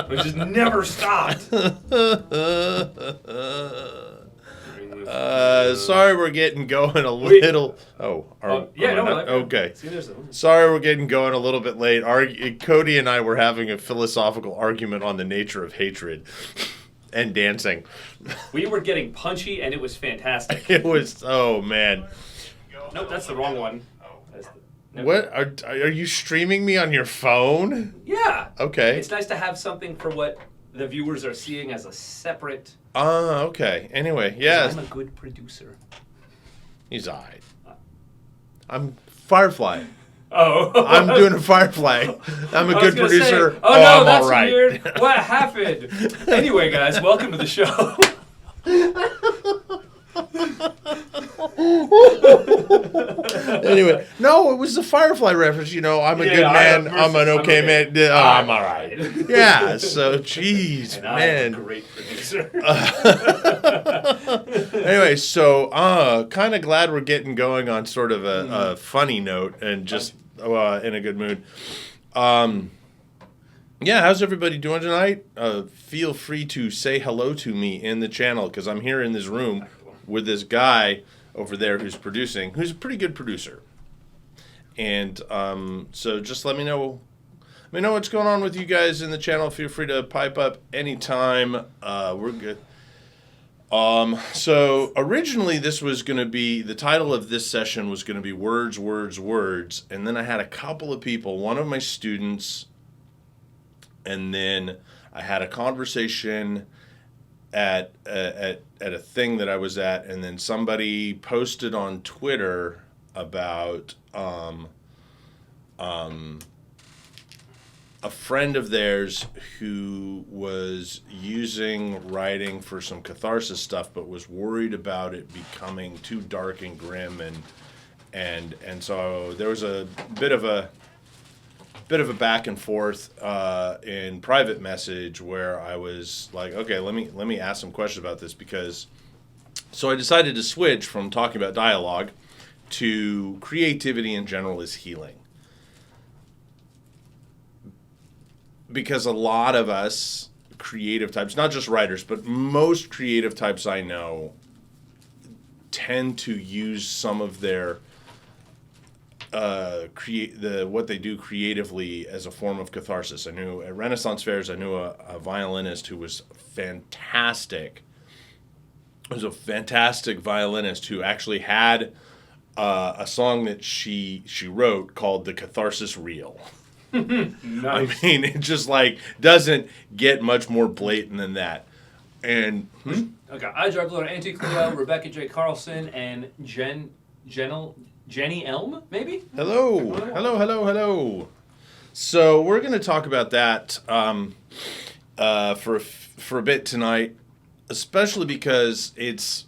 which has never stopped. Sorry we're getting going a little... Okay. See, Sorry we're getting going a little bit late. Cody and I were having a philosophical argument on the nature of hatred and dancing. We were getting punchy, and it was fantastic. It was... Oh, man. Nope, that's the wrong one. Nope. What? Are you streaming me on your phone? Yeah. Okay. It's nice to have something for what the viewers are seeing as a separate... Okay. Anyway, yeah. I'm a good producer. He's all right. I'm Firefly. Oh. I'm doing a Firefly. I'm a good producer. Say, no, I'm that's all right. weird. What happened? Anyway, guys, welcome to the show. Anyway, no, it was the Firefly reference. You know, I'm a good man. I'm an okay man. I'm all right. Yeah. So, geez, man. I'm a great producer. Anyway, so kind of glad we're getting going on sort of a funny note and just in a good mood. Yeah, how's everybody doing tonight? Feel free to say hello to me in the channel because I'm here in this room with this guy over there who's producing, who's a pretty good producer. And so just let me know what's going on with you guys in the channel. Feel free to pipe up anytime. We're good. So originally this was going to be, the title of this session was going to be Words, Words, Words. And then I had a couple of people, one of my students, and then I had a conversation at a thing that I was at, and then somebody posted on Twitter about a friend of theirs who was using writing for some catharsis stuff, but was worried about it becoming too dark and grim, and so there was a bit of a back and forth in private message where I was like, okay, let me ask some questions about this, because so I decided to switch from talking about dialogue to creativity in general is healing. Because a lot of us creative types, not just writers, but most creative types I know tend to use some of their what they do creatively as a form of catharsis. I knew at Renaissance fairs, I knew a violinist who was fantastic. It was a fantastic violinist who actually had a song that she wrote called "The Catharsis Reel." Nice. I mean, it just like doesn't get much more blatant than that. And okay, I Juggler, Auntie Cleo, Rebecca J. Carlson, and Jenny Elm, maybe? Hello. So we're going to talk about that for a bit tonight, especially because it's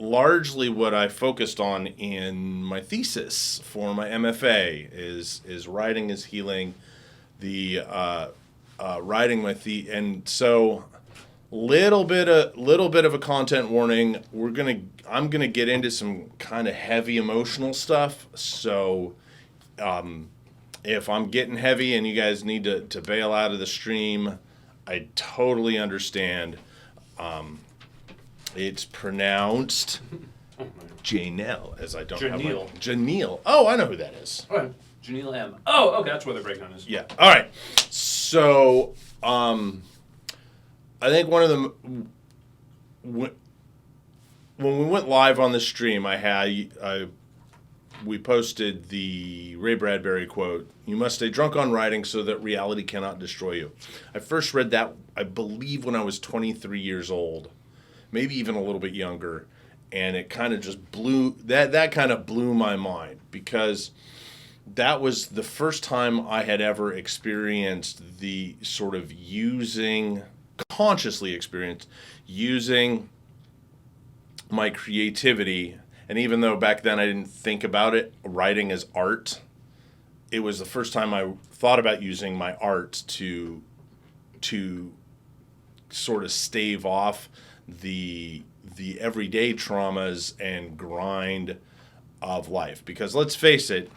largely what I focused on in my thesis for my MFA is writing is healing, the writing my and so little bit of a content warning. I'm gonna get into some kind of heavy emotional stuff. So if I'm getting heavy and you guys need to bail out of the stream, I totally understand. It's pronounced Janelle, as I don't have my... Janelle. Oh, I know who that is. Okay. Janelle M. Oh, okay, that's where the breakdown is. Yeah. All right. So, I think one of them... When we went live on the stream, we posted the Ray Bradbury quote, "You must stay drunk on writing so that reality cannot destroy you." I first read that, I believe, when I was 23 years old. Maybe even a little bit younger, and it kind of just blew my mind, because that was the first time I had ever experienced the sort of consciously experienced using my creativity. And even though back then I didn't think about it, writing as art, it was the first time I thought about using my art to sort of stave off the everyday traumas and grind of life. Because let's face it,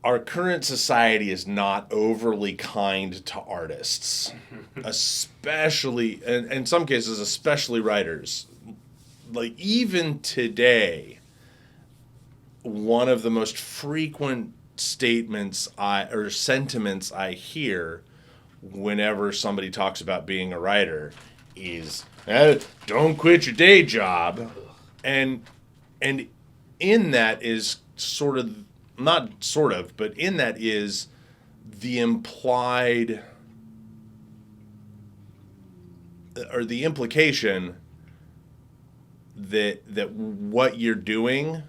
our current society is not overly kind to artists, especially, and in some cases, especially writers. Like, even today, one of the most frequent statements or sentiments I hear whenever somebody talks about being a writer is, don't quit your day job. And in that is but in that is the implied or the implication that what you're doing,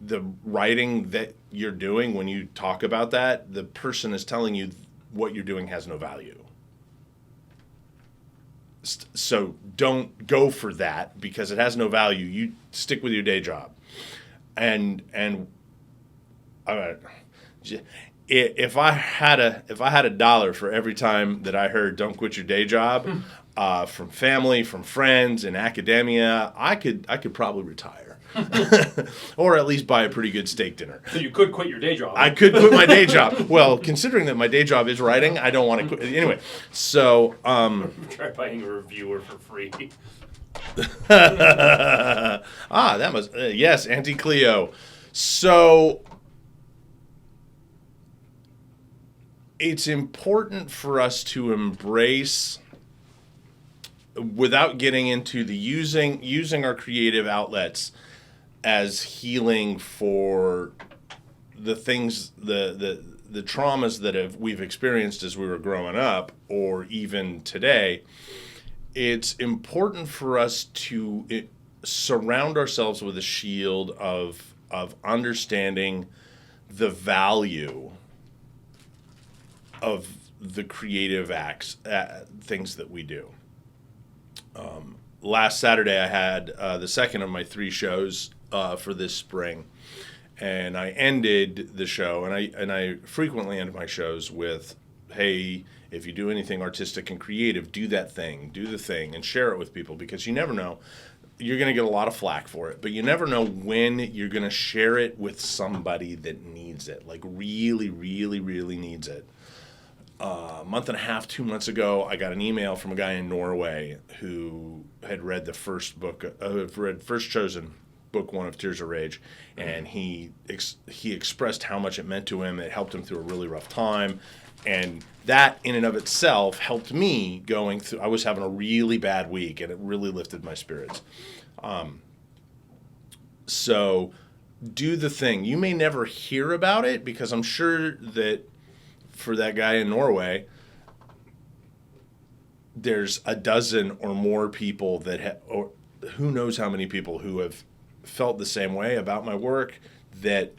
the writing that you're doing, when you talk about that, the person is telling you what you're doing has no value. So don't go for that because it has no value. You stick with your day job. And if I had a dollar for every time that I heard "Don't quit your day job," from family, from friends, in academia, I could probably retire. Or at least buy a pretty good steak dinner. So you could quit your day job. I could quit my day job. Well, considering that my day job is writing, I don't want to quit. Anyway, so... Try buying a reviewer for free. That must... yes, Auntie Cleo. So... it's important for us to embrace, without getting into the using our creative outlets as healing for the things, the traumas that we've experienced as we were growing up, or even today. It's important for us to surround ourselves with a shield of understanding the value of the creative acts, things that we do. Last Saturday, I had the second of my 3 shows for this spring, and I ended the show, and I frequently end my shows with, "Hey, if you do anything artistic and creative, do that thing, do the thing, and share it with people, because you never know." You're going to get a lot of flack for it, but you never know when you're going to share it with somebody that needs it, like really, really, really needs it. A month and a half, 2 months ago, I got an email from a guy in Norway who had read the first chosen book 1 of Tears of Rage, and he expressed how much it meant to him. It helped him through a really rough time, and that in and of itself helped me going through. I was having a really bad week, and it really lifted my spirits. So do the thing. You may never hear about it, because I'm sure that for that guy in Norway, there's a dozen or more people or who knows how many people who have felt the same way about my work that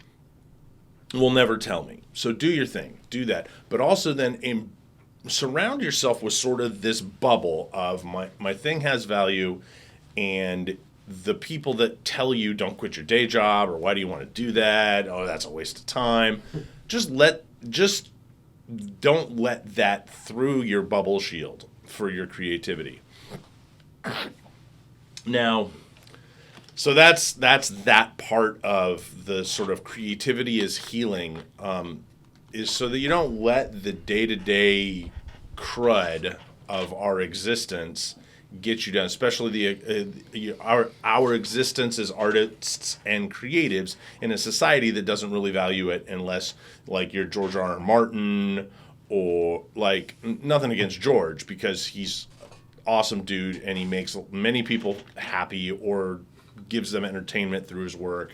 will never tell me. So do your thing, do that. But also then surround yourself with sort of this bubble of my thing has value, and the people that tell you don't quit your day job, or why do you want to do that? Oh, that's a waste of time. Just don't let that through your bubble shield for your creativity. Now, so that's that part of the sort of creativity is healing, is so that you don't let the day-to-day crud of our existence get you down, especially our existence as artists and creatives in a society that doesn't really value it, unless like you're George R. R. Martin, or like, nothing against George, because he's awesome dude and he makes many people happy or gives them entertainment through his work.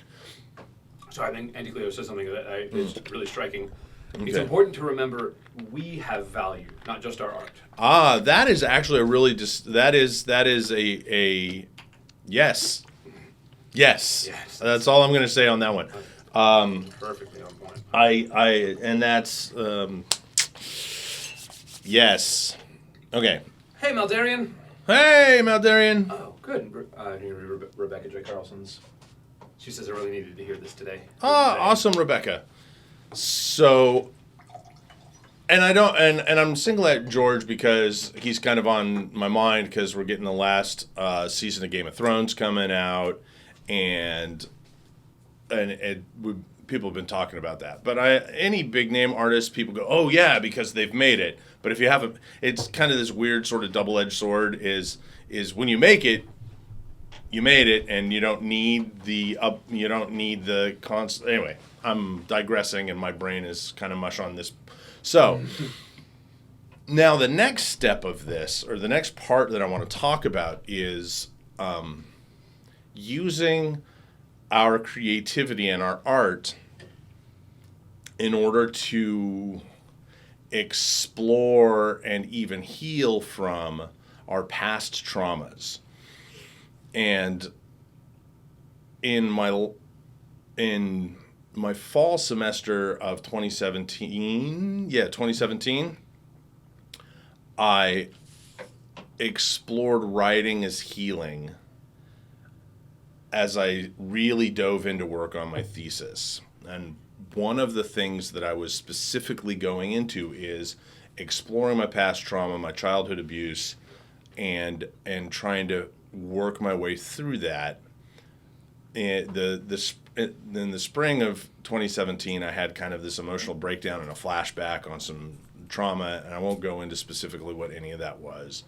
So I think Auntie Cleo said something that is really striking. Okay. It's important to remember we have value, not just our art. That is actually a really that is a yes. Yes. That's all I'm going to say on that one. Perfectly on point. And that's yes. Okay. Hey, Maldarian. Hey, Maldarian. Oh, good. Rebecca J. Carlson's. She says I really needed to hear this today. Awesome, Rebecca. So, and I'm single at George because he's kind of on my mind, because we're getting the last season of Game of Thrones coming out, and people have been talking about that. But any big name artist, people go, oh yeah, because they've made it. But if you haven't, it's kind of this weird sort of double-edged sword. Is when you make it, you made it, and you don't need the constant. Anyway, I'm digressing, and my brain is kind of mush on this. So now the next step of this, or the next part that I want to talk about, is using our creativity and our art in order to explore and even heal from our past traumas. And in my fall semester of 2017, I explored writing as healing as I really dove into work on my thesis. And one of the things that I was specifically going into is exploring my past trauma, my childhood abuse, and trying to work my way through that. And in the spring of 2017, I had kind of this emotional breakdown and a flashback on some trauma, and I won't go into specifically what any of that was.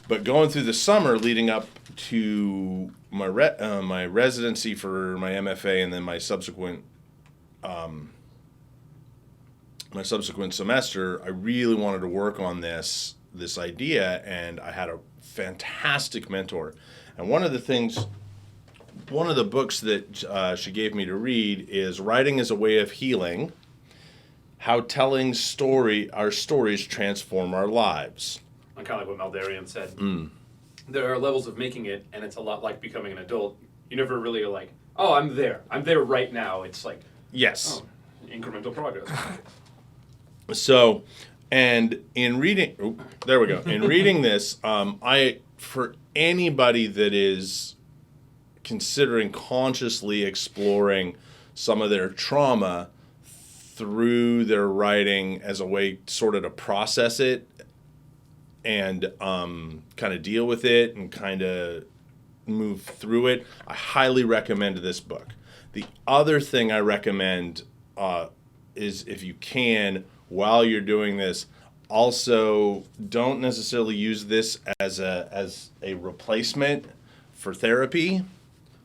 But going through the summer leading up to my my residency for my MFA, and then my subsequent semester, I really wanted to work on this idea, and I had a fantastic mentor. And one of the books that she gave me to read is Writing as a Way of Healing: How Telling Our Stories Transform Our Lives. And kind of like what Maldarian said. There are levels of making it, and it's a lot like becoming an adult. You never really are like, oh, I'm there right now. It's like, yes, incremental progress. So, and in reading, there we go. In reading this, for anybody that is considering consciously exploring some of their trauma through their writing as a way sort of to process it and kind of deal with it and kind of move through it, I highly recommend this book. The other thing I recommend is, if you can, while you're doing this, also don't necessarily use this as a replacement for therapy.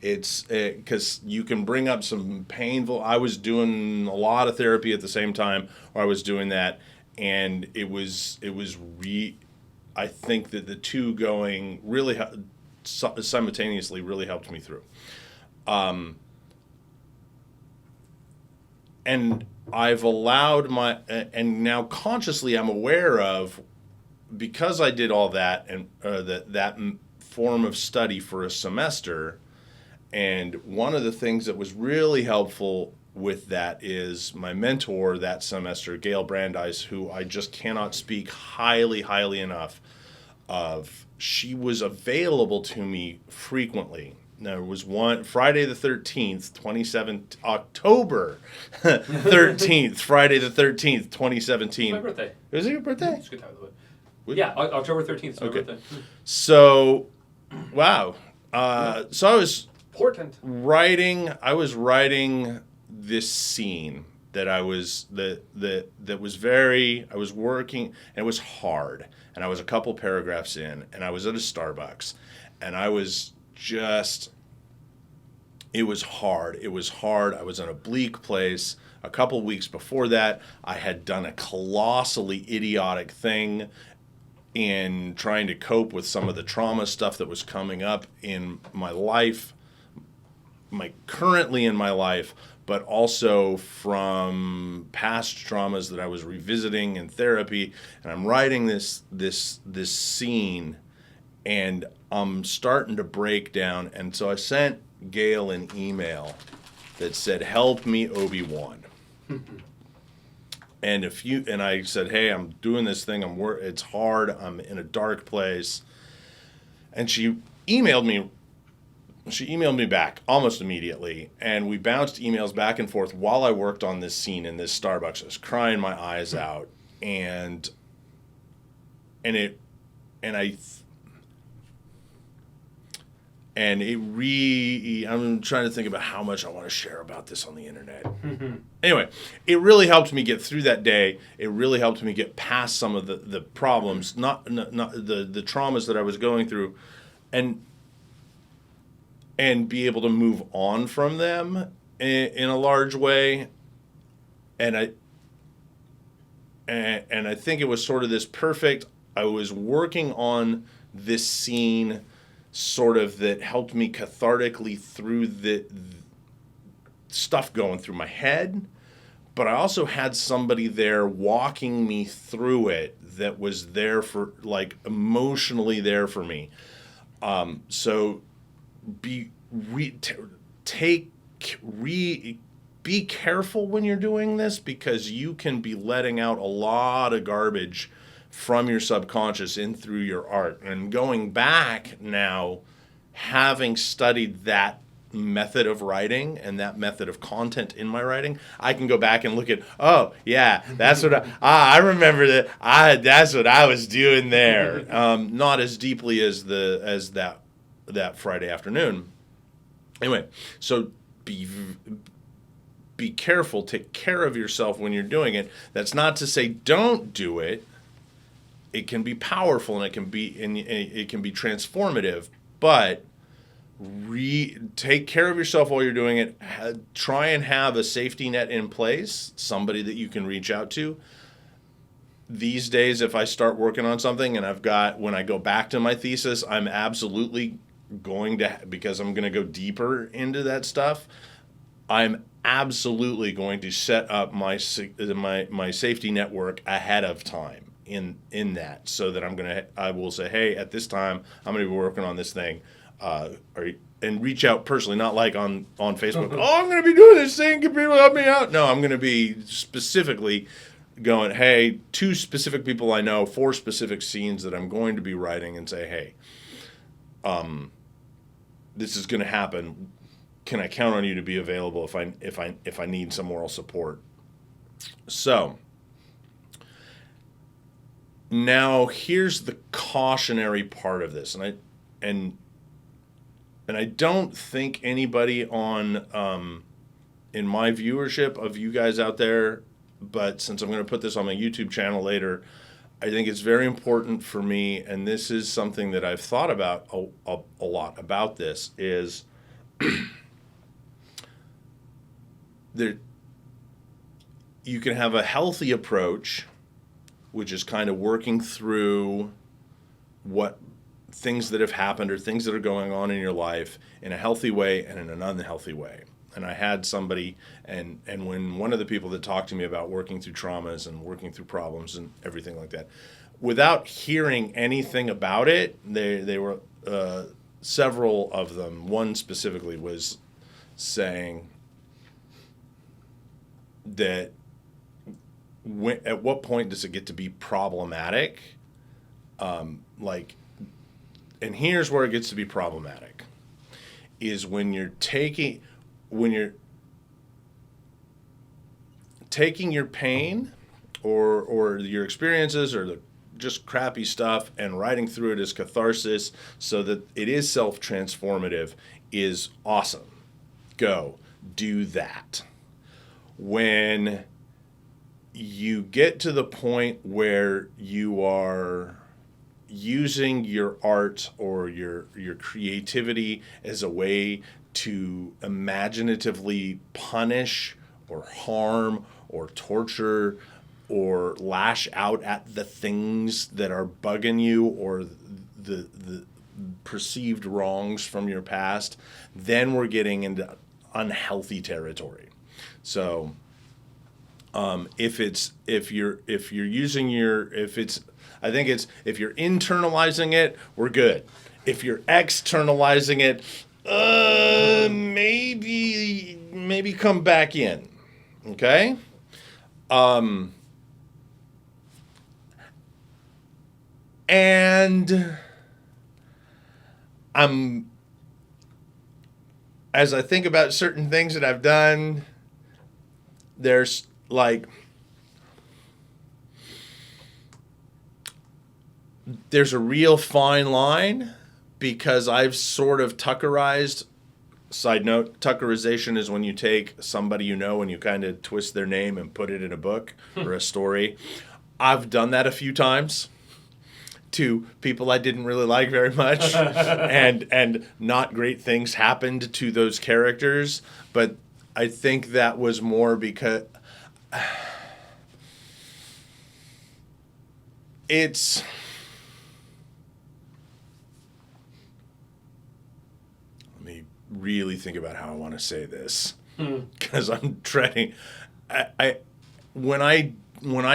It's because you can bring up some painful. I was doing a lot of therapy at the same time, or I was doing that, and it was I think that the two going really simultaneously really helped me through. And I've allowed and now consciously I'm aware of, because I did all that and that form of study for a semester. And one of the things that was really helpful with that is my mentor that semester, Gail Brandeis, who I just cannot speak highly, highly enough of. She was available to me frequently. There was one Friday the 13th, 2017, October 13th, Friday the 13th, 2017. It's my birthday. Is it your birthday? It's a good time of the way. Yeah, October 13th is my birthday. So, wow. So I was important. I was writing this scene that I was working, and it was hard. And I was a couple paragraphs in, and I was at a Starbucks, and I was just, it was hard. It was hard. I was in a bleak place. A couple weeks before that, I had done a colossally idiotic thing in trying to cope with some of the trauma stuff that was coming up in my life, currently in my life, but also from past traumas that I was revisiting in therapy. And I'm writing this scene, and I'm starting to break down. And so I sent Gail an email that said, "Help me, Obi-Wan." And I said, "Hey, I'm doing this thing. It's hard. I'm in a dark place." And she emailed me back almost immediately, and we bounced emails back and forth while I worked on this scene in this Starbucks. I was crying my eyes out, and And I'm trying to think about how much I want to share about this on the internet. Anyway, it really helped me get through that day. It really helped me get past some of the problems, not the traumas that I was going through, and be able to move on from them in a large way. And I think it was sort of this perfect. I was working on this scene sort of that helped me cathartically through the stuff going through my head, but I also had somebody there walking me through it that was there for, like, emotionally there for me. So be careful when you're doing this, because you can be letting out a lot of garbage from your subconscious in through your art. And going back now, having studied that method of writing and that method of content in my writing, I can go back and look at, oh yeah, that's what I remember that's what I was doing there. Not as deeply as that Friday afternoon. Anyway, so be careful, take care of yourself when you're doing it. That's not to say don't do it. It can be powerful and it can be transformative, but take care of yourself while you're doing it. Try and have a safety net in place, somebody that you can reach out to. These days, if I start working on something and when I go back to my thesis, I'm absolutely going to, because I'm going to go deeper into that stuff, I'm absolutely going to set up my safety network ahead of time in that, so that I will say, hey, at this time I'm going to be working on this thing, and reach out personally, not like on Facebook. Oh, I'm going to be doing this thing. Can people help me out? No, I'm going to be specifically going, hey, 2 specific people I know, 4 specific scenes that I'm going to be writing, and say, hey, this is going to happen. Can I count on you to be available if I need some moral support? So now here's the cautionary part of this, and I don't think anybody on in my viewership of you guys out there, but since I'm going to put this on my YouTube channel later, I think it's very important for me, and this is something that I've thought about a lot about this, is there, you can have a healthy approach, which is kind of working through what things that have happened or things that are going on in your life in a healthy way and in an unhealthy way. And I had somebody, and when one of the people that talked to me about working through traumas and working through problems and everything like that, without hearing anything about it, they were several of them. One specifically was saying that at what point does it get to be problematic? And here's where it gets to be problematic, is when you're taking your pain or your experiences or the just crappy stuff and writing through it as catharsis so that it is self-transformative is awesome. Go do that. When you get to the point where you are using your art or your creativity as a way to imaginatively punish or harm or torture or lash out at the things that are bugging you or the perceived wrongs from your past, then we're getting into unhealthy territory. So if you're internalizing it, we're good. If you're externalizing it, maybe come back in. Okay? And as I think about certain things that I've done, there's a real fine line because I've sort of Tuckerized. Side note, Tuckerization is when you take somebody you know and you kind of twist their name and put it in a book or a story. I've done that a few times to people I didn't really like very much, and not great things happened to those characters. But I think that was more because it's... Let me really think about how I want to say this, because I'm treading. When I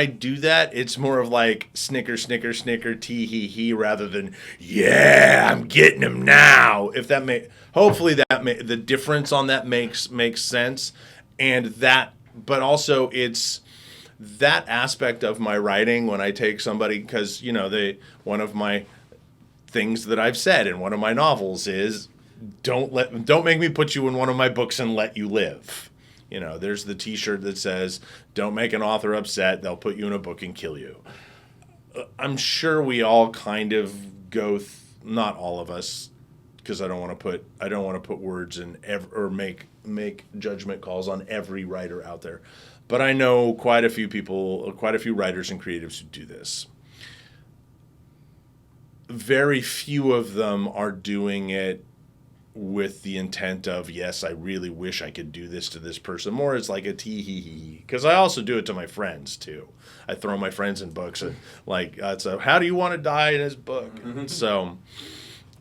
do that, it's more of like snicker, snicker, snicker, tee hee hee, rather than yeah, I'm getting him now. If that hopefully the difference on that makes sense, and that, but also it's that aspect of my writing when I take somebody, because one of my things that I've said in one of my novels is don't make me put you in one of my books and let you live. There's the T-shirt that says, "Don't make an author upset; they'll put you in a book and kill you." I'm sure we all kind of go, not all of us, because I don't want to put words in or make judgment calls on every writer out there. But I know quite a few people, quite a few writers and creatives who do this. Very few of them are doing it with the intent of, yes, I really wish I could do this to this person. More it's like a tee hee hee. Because I also do it to my friends too. I throw my friends in books and so how do you want to die in his book? So,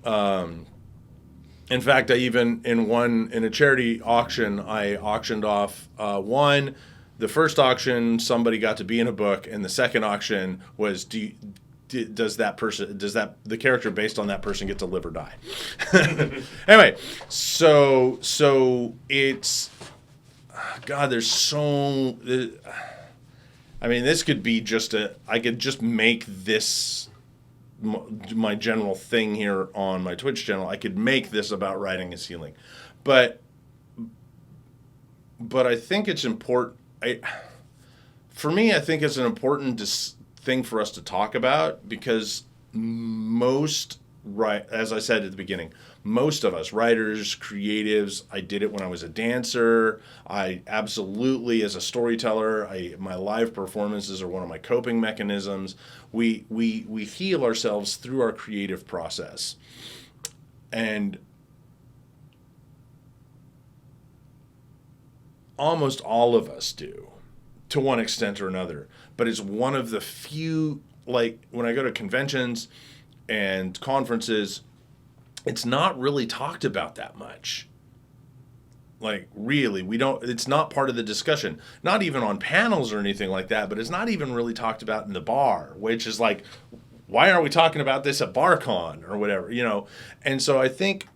in fact, I even in a charity auction, I auctioned off one. The first auction, somebody got to be in a book, and the second auction was does the character based on that person get to live or die? Anyway, so it's, God, there's so, I mean, this could be I could just make this my general thing here on my Twitch channel. I could make this about writing is healing, but I think it's important. For me, I think it's an important thing for us to talk about, because as I said at the beginning, most of us, writers, creatives, I did it when I was a dancer. I absolutely, as a storyteller, my live performances are one of my coping mechanisms. We heal ourselves through our creative process. And almost all of us do, to one extent or another. But it's one of the few, like when I go to conventions and conferences, it's not really talked about that much. Like, really, it's not part of the discussion. Not even on panels or anything like that, but it's not even really talked about in the bar, which is like, why aren't we talking about this at BarCon or whatever, And so I think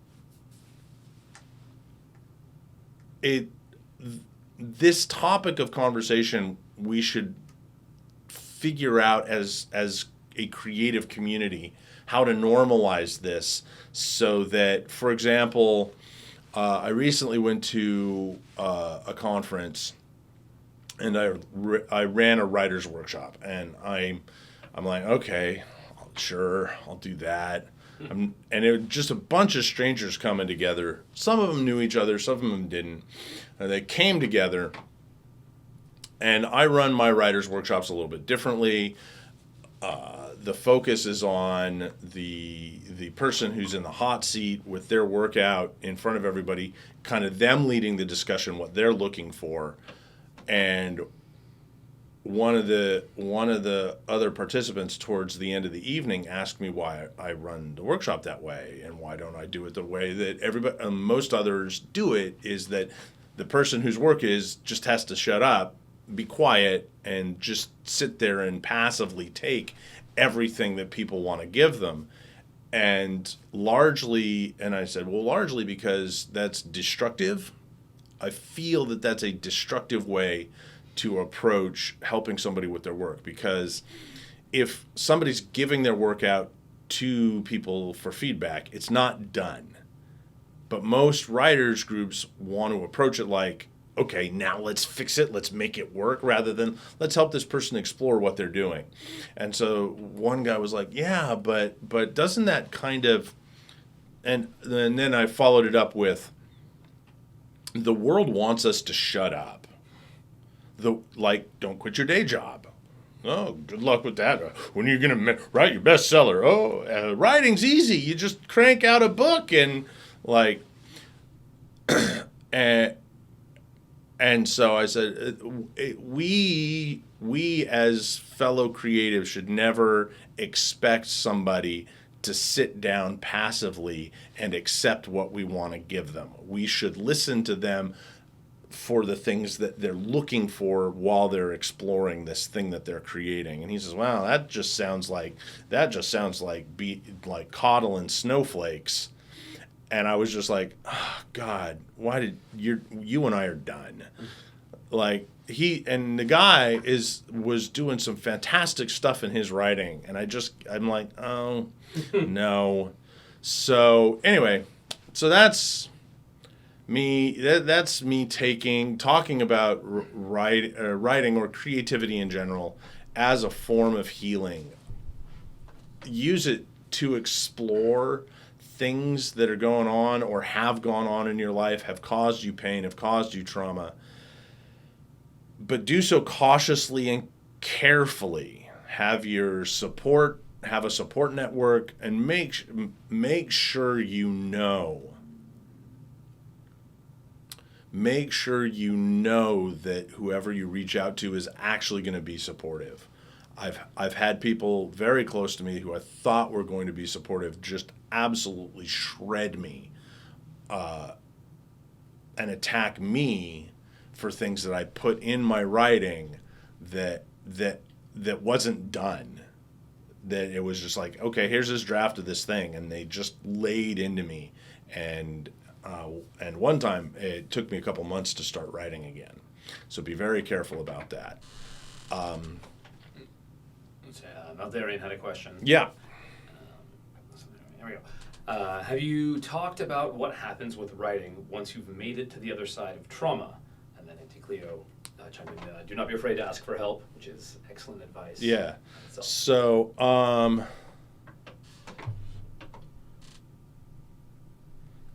this topic of conversation, we should figure out as a creative community how to normalize this, so that, for example, I recently went to a conference, and I ran a writer's workshop, and I'm like, okay, sure, I'll do that. And it was just a bunch of strangers coming together. Some of them knew each other, some of them didn't. And they came together, and I run my writer's workshops a little bit differently. The focus is on the person who's in the hot seat with their workout in front of everybody, kind of them leading the discussion, what they're looking for. And one of the other participants towards the end of the evening asked me why I run the workshop that way, and why don't I do it the way that most others do it, is that the person whose work is just has to shut up, be quiet, and just sit there and passively take everything that people want to give them. And I said, well, largely because that's destructive. I feel that that's a destructive way to approach helping somebody with their work, because if somebody's giving their work out to people for feedback, it's not done. But most writers groups want to approach it like, okay, now let's fix it, let's make it work, rather than let's help this person explore what they're doing. And so one guy was like, yeah, but doesn't that kind of then I followed it up with, the world wants us to shut up. Don't quit your day job. Oh, good luck with that. When are you going to write your bestseller? Oh, writing's easy. You just crank out a book and like, and so I said, we as fellow creatives should never expect somebody to sit down passively and accept what we want to give them. We should listen to them for the things that they're looking for while they're exploring this thing that they're creating. And he says, "Wow, that just sounds like coddling snowflakes." And I was just like, "Oh, God, why did you and I are done?" Like the guy was doing some fantastic stuff in his writing, and I'm like, "Oh, no." So anyway, so that's me. That's me talking about writing or creativity in general as a form of healing. Use it to explore things that are going on or have gone on in your life, have caused you pain, have caused you trauma. But do so cautiously and carefully. Have a support network, and make sure you know. Make sure you know that whoever you reach out to is actually going to be supportive. I've had people very close to me who I thought were going to be supportive just absolutely shred me and attack me for things that I put in my writing that wasn't done. That it was just like, okay, here's this draft of this thing, and they just laid into me. And one time it took me a couple months to start writing again. So be very careful about that. Maltharian had a question. Yeah. Here we go. Have you talked about what happens with writing once you've made it to the other side of trauma? And then Anticleo chimed in, do not be afraid to ask for help, which is excellent advice. Yeah. So,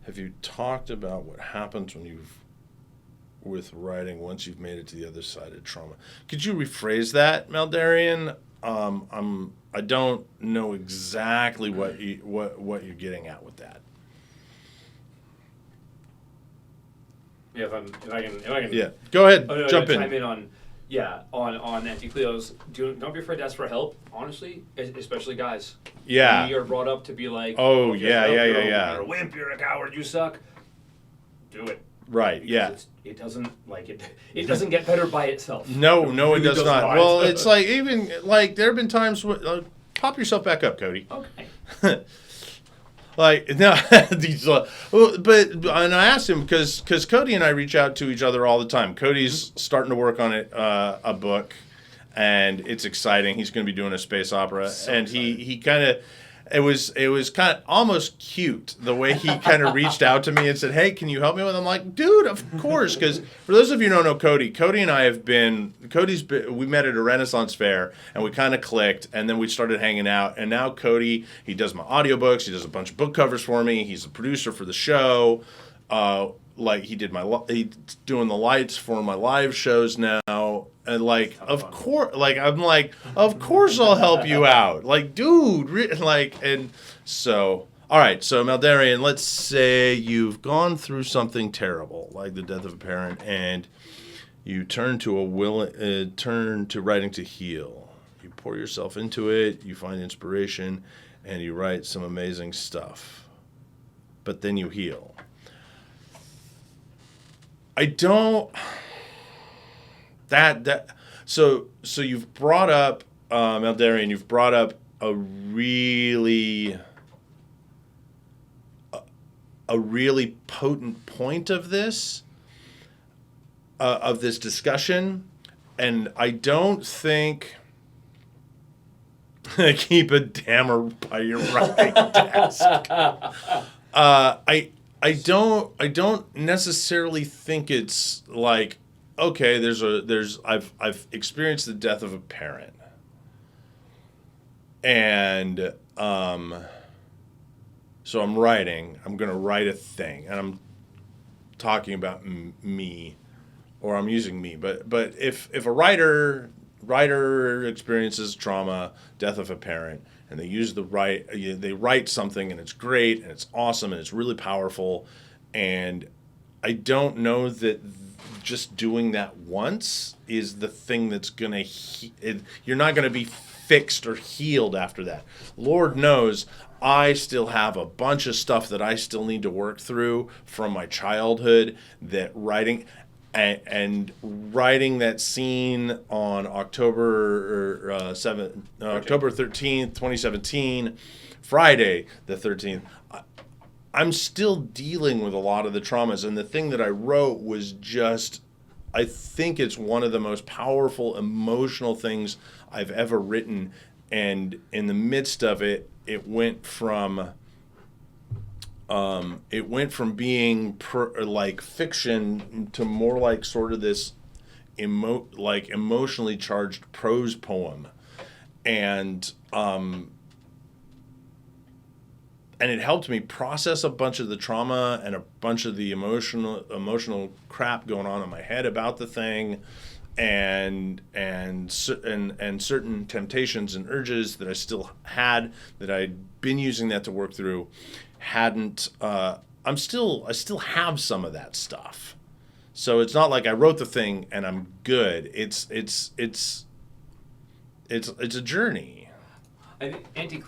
have you talked about what happens with writing once you've made it to the other side of trauma? Could you rephrase that, Maldarian? I don't know exactly what you're getting at with that. Yeah, if I can. Yeah, go ahead. Jump in. Chime in on Anticleo's. Don't be afraid to ask for help. Honestly, especially guys. Yeah. We are brought up to be like, oh yeah. You're a wimp. You're a coward. You suck. Do it. Right. Because it doesn't it doesn't get better by itself. No, it does not. Not. Well, it's like even like there have been times when pop yourself back up, Cody. Okay. Like no, but and I asked him because Cody and I reach out to each other all the time. Cody's starting to work on a book, and it's exciting. He's going to be doing a space opera, and he kind of. It was kind of almost cute the way he kind of reached out to me and said, "Hey, can you help me with?" I'm like, "Dude, of course." Because for those of you who don't know Cody and I have been. We met at a Renaissance fair and we kind of clicked, and then we started hanging out. And now Cody, he does my audiobooks. He does a bunch of book covers for me. He's a producer for the show. He's doing the lights for my live shows now. And of course, of course I'll help you out. Like, dude, and so, all right. So Maldarian, let's say you've gone through something terrible, like the death of a parent, and you turn to writing to heal. You pour yourself into it. You find inspiration, and you write some amazing stuff. But then you heal. I don't. So you've brought up Maldarian. You've brought up a really potent point of this discussion, and I don't think. Keep a dammer by your writing desk. I don't necessarily think it's like. Okay, I've experienced the death of a parent, So I'm writing. I'm going to write a thing, and I'm talking about me, or I'm using me. But if a writer experiences trauma, death of a parent, and they write something, and it's great, and it's awesome, and it's really powerful, and I don't know that just doing that once is the thing that's gonna. You're not gonna be fixed or healed after that. Lord knows, I still have a bunch of stuff that I still need to work through from my childhood. That writing. And writing that scene on October 13th, 2017, Friday the 13th, I'm still dealing with a lot of the traumas. And the thing that I wrote was just, I think it's one of the most powerful emotional things I've ever written. And in the midst of it, it went from being like fiction to more like sort of this emotionally charged prose poem, and it helped me process a bunch of the trauma and a bunch of the emotional crap going on in my head about the thing, and certain temptations and urges that I still had, that I'd been using that to work through. Hadn't I still have some of that stuff. So it's not like I wrote the thing and I'm good. It's a journey. I think Auntie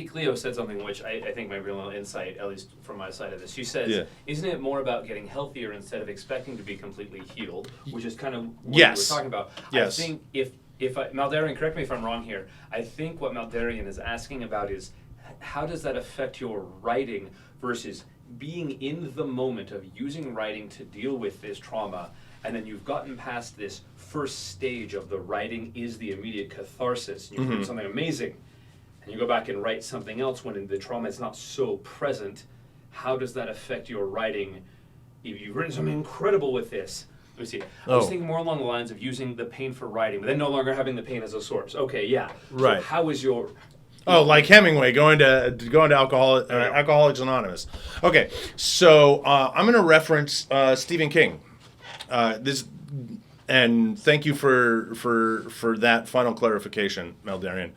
Cleo said something which I think might be a little insight, at least from my side of this. She says, isn't it more about getting healthier instead of expecting to be completely healed, which is kind of what we were talking about. Yes. I think if Maldarian, correct me if I'm wrong here, I think what Maldarian is asking about is, how does that affect your writing versus being in the moment of using writing to deal with this trauma, and then you've gotten past this first stage of the writing is the immediate catharsis, and you've written something amazing, and you go back and write something else when the trauma is not so present. How does that affect your writing? If you've written something incredible with this, let me see. I was thinking more along the lines of using the pain for writing, but then no longer having the pain as a source. Okay, yeah. Right. So how is your... Oh, like Hemingway going to Alcoholics Anonymous. Okay, so I'm going to reference Stephen King. And thank you for that final clarification, Meldarian.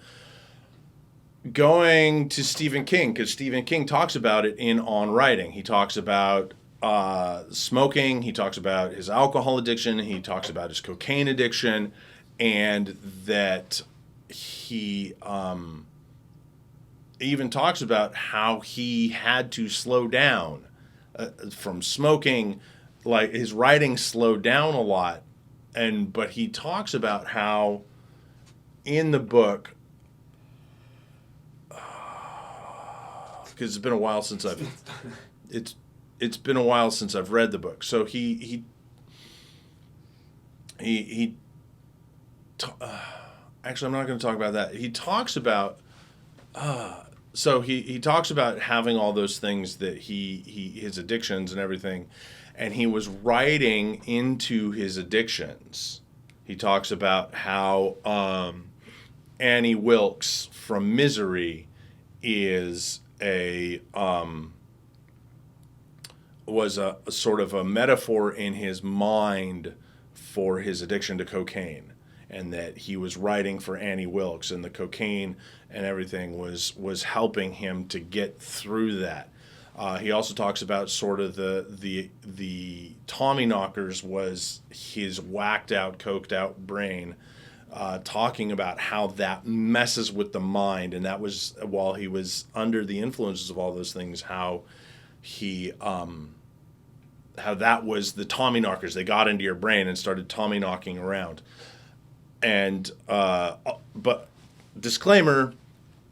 Going to Stephen King, because Stephen King talks about it in On Writing. He talks about smoking. He talks about his alcohol addiction. He talks about his cocaine addiction, and that he even talks about how he had to slow down from smoking. Like his writing slowed down a lot, but he talks about how in the book, because it's been a while since I've been a while since I've read the book. So actually I'm not going to talk about that. He talks about he talks about having all those things that his addictions and everything, and he was writing into his addictions. He talks about how Annie Wilkes from Misery was a sort of a metaphor in his mind for his addiction to cocaine, and that he was writing for Annie Wilkes, and the cocaine and everything was helping him to get through that. He also talks about sort of the Tommyknockers was his whacked out, coked out brain, talking about how that messes with the mind, and that was while he was under the influences of all those things, how that was the Tommyknockers. They got into your brain and started Tommyknocking around. And but disclaimer,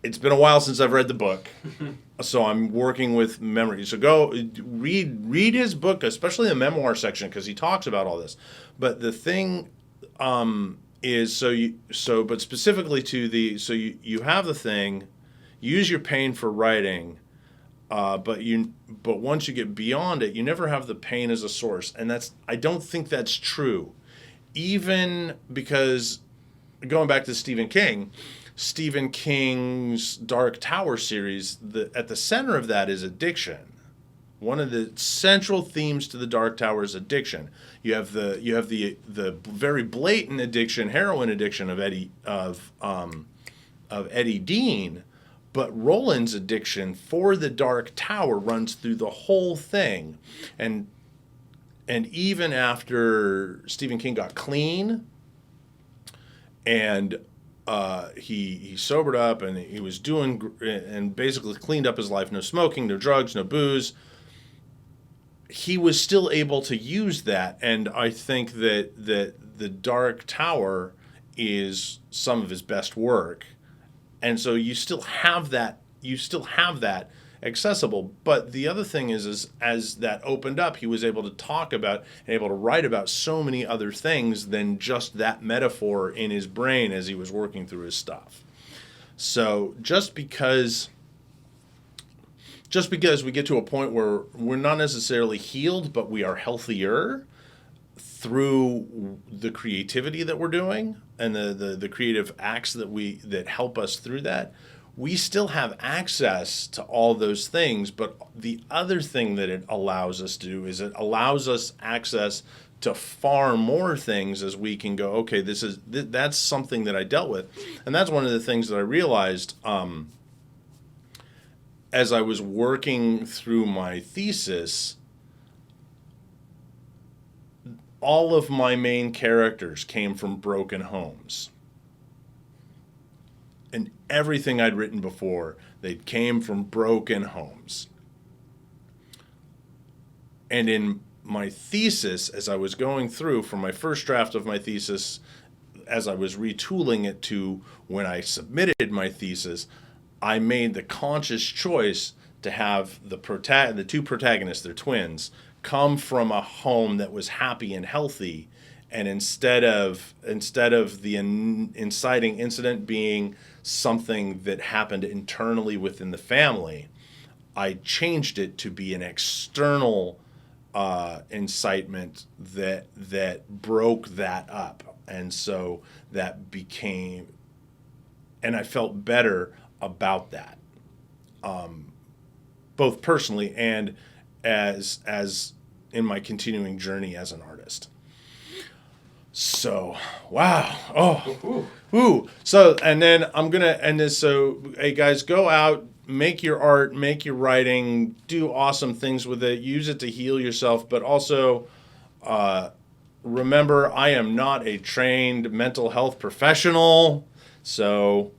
it's been a while since I've read the book, so I'm working with memory. So go read his book, especially the memoir section, because he talks about all this. But the thing is, but specifically to you have the thing, use your pain for writing, but once you get beyond it, you never have the pain as a source, and I don't think that's true. Even because, going back to Stephen King, Stephen King's Dark Tower series, at the center of that is addiction. One of the central themes to the Dark Tower is addiction. You have the very blatant addiction, heroin addiction of Eddie Dean, but Roland's addiction for the Dark Tower runs through the whole thing, and even after Stephen King got clean, and he sobered up and he was doing and basically cleaned up his life. No smoking, no drugs, no booze. He was still able to use that, and I think that the Dark Tower is some of his best work, and so you still have that. Accessible. But the other thing is as that opened up, he was able to talk about and able to write about so many other things than just that metaphor in his brain as he was working through his stuff. So just because we get to a point where we're not necessarily healed, but we are healthier through the creativity that we're doing and the creative acts that help us through that, we still have access to all those things. But the other thing that it allows us to do is it allows us access to far more things as we can go, okay, that's something that I dealt with. And that's one of the things that I realized as I was working through my thesis. All of my main characters came from broken homes. And everything I'd written before, they came from broken homes. And in my thesis, as I was going through, from my first draft of my thesis, as I was retooling it to when I submitted my thesis, I made the conscious choice to have the two protagonists, they're twins, come from a home that was happy and healthy. And instead of the inciting incident being something that happened internally within the family, I changed it to be an external incitement that broke that up. And so that became, and I felt better about that, both personally and as in my continuing journey as an artist. So, wow. Oh, ooh. So, and then I'm going to end this. So, hey guys, go out, make your art, make your writing, do awesome things with it, use it to heal yourself. But also, remember, I am not a trained mental health professional. So,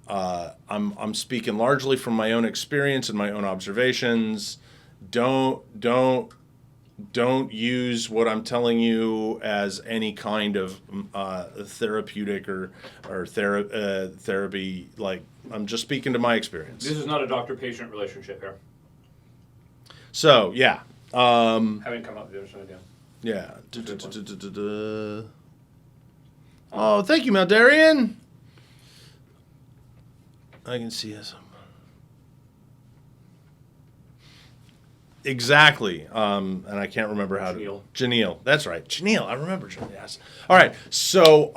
I'm speaking largely from my own experience and my own observations. Don't use what I'm telling you as any kind of therapeutic or therapy. Like, I'm just speaking to my experience. This is not a doctor-patient relationship here. So, yeah. Having come up with the other side, yeah. Oh, thank you, Maldarian. I can see us. Exactly. And I can't remember how to. Janelle. That's right. Janelle. I remember Janelle. Yes. All right. So,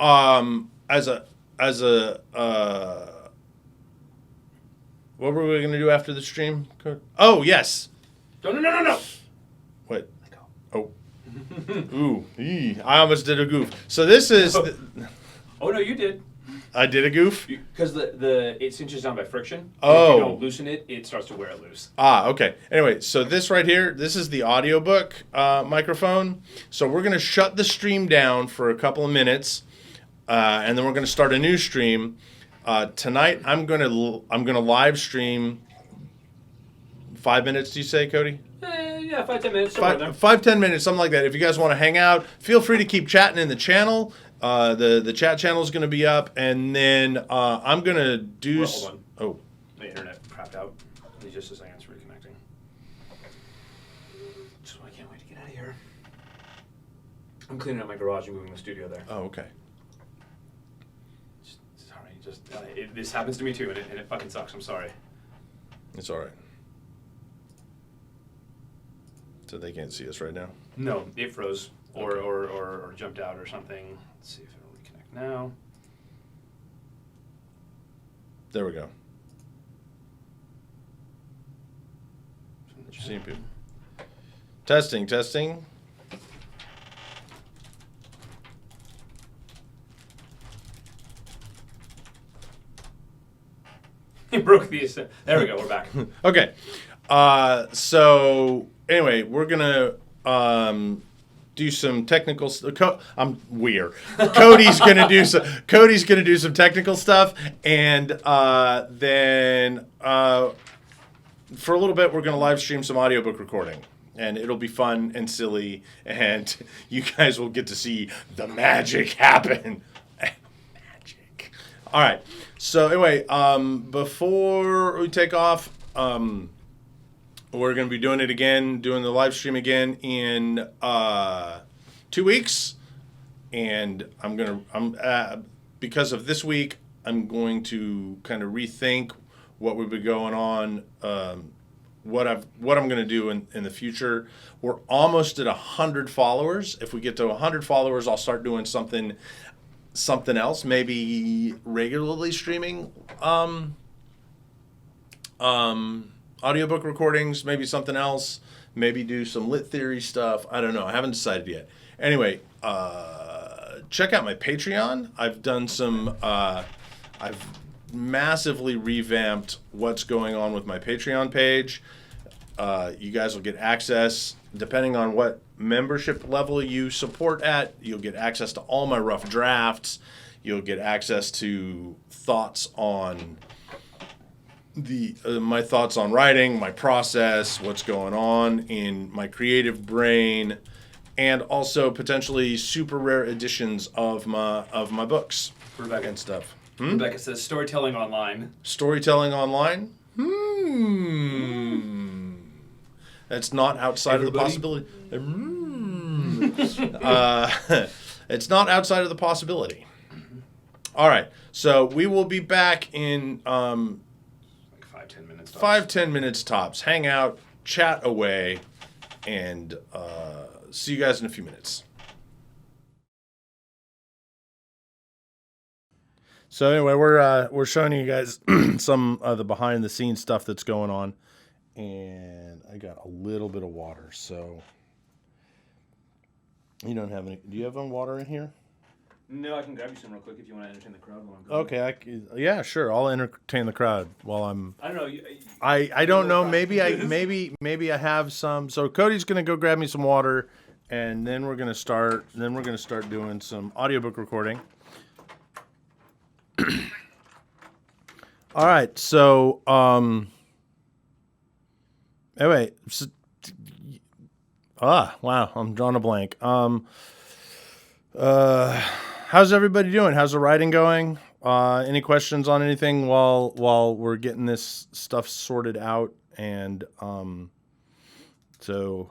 what were we going to do after the stream? Oh, yes. No. What? Oh. Ooh. I almost did a goof. So this is. Oh, no, you did. I did a goof? Because it cinches down by friction. Oh. If you don't loosen it, it starts to wear it loose. Okay. Anyway, so this right here, this is the audiobook microphone. So we're going to shut the stream down for a couple of minutes, and then we're going to start a new stream. Tonight, I'm going to live stream 5 minutes, do you say, Cody? Yeah, 5-10 minutes. 5-10 minutes, something like that. If you guys want to hang out, feel free to keep chatting in the channel. The chat channel is going to be up, and then I'm going to do... Well, hold on. Oh. The internet crapped out. Give me just a second. It's reconnecting. So I can't wait to get out of here. I'm cleaning up my garage and moving the studio there. Oh, okay. Sorry, this happens to me too, and it fucking sucks. I'm sorry. It's all right. So they can't see us right now? No, it froze or jumped out or something. Let's see if it'll reconnect now. There we go. Seeing people. Testing. He broke the. There we go. We're back. Okay. So anyway, we're gonna do some technical. I'm weird. Cody's gonna do some technical stuff, and then for a little bit, we're gonna live stream some audiobook recording. And it'll be fun and silly, and you guys will get to see the magic happen. Magic. All right. So anyway, before we take off, we're going to be doing the live stream again in 2 weeks, and because of this week, I'm going to kind of rethink what would be going on. What I'm going to do in the future. We're almost at 100 followers. If we get to 100 followers, I'll start doing something else. Maybe regularly streaming audiobook recordings. Maybe something else. Maybe do some lit theory stuff. I don't know. I haven't decided yet. Anyway, check out my Patreon. I've done some. I've massively revamped what's going on with my Patreon page. You guys will get access, depending on what membership level you support at, you'll get access to all my rough drafts. You'll get access to thoughts on my thoughts on writing, my process, what's going on in my creative brain, and also potentially super rare editions of my books Rebecca. and stuff. Rebecca says storytelling online. Storytelling online? That's not outside of the possibility. It's not outside of the possibility. All right. So we will be back in like 5-10 minutes. 5-10 minutes tops. Hang out, chat away, and see you guys in a few minutes. So anyway, we're showing you guys some of the behind the scenes stuff that's going on, and I got a little bit of water. So you don't have any? Do you have any water in here? No, I can grab you some real quick if you want to entertain the crowd while I'm going. Okay, yeah, sure. I'll entertain the crowd while I'm. I don't know. I don't know. Maybe I have some. So Cody's gonna go grab me some water, and then we're gonna start. Then we're gonna start doing some audiobook recording. All right, so anyway, wow, I'm drawing a blank. How's everybody doing? How's the writing going? Any questions on anything while we're getting this stuff sorted out? And so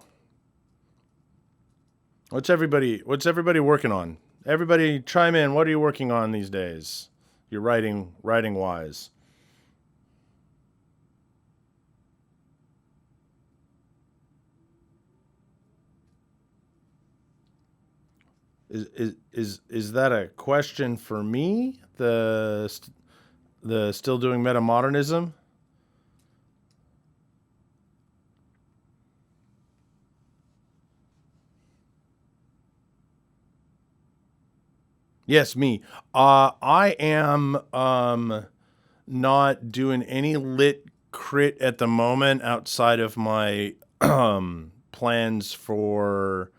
what's everybody working on? Everybody chime in. What are you working on these days? Your writing wise. Is that a question for me? The still doing metamodernism? Yes, me. I am not doing any lit crit at the moment outside of my plans for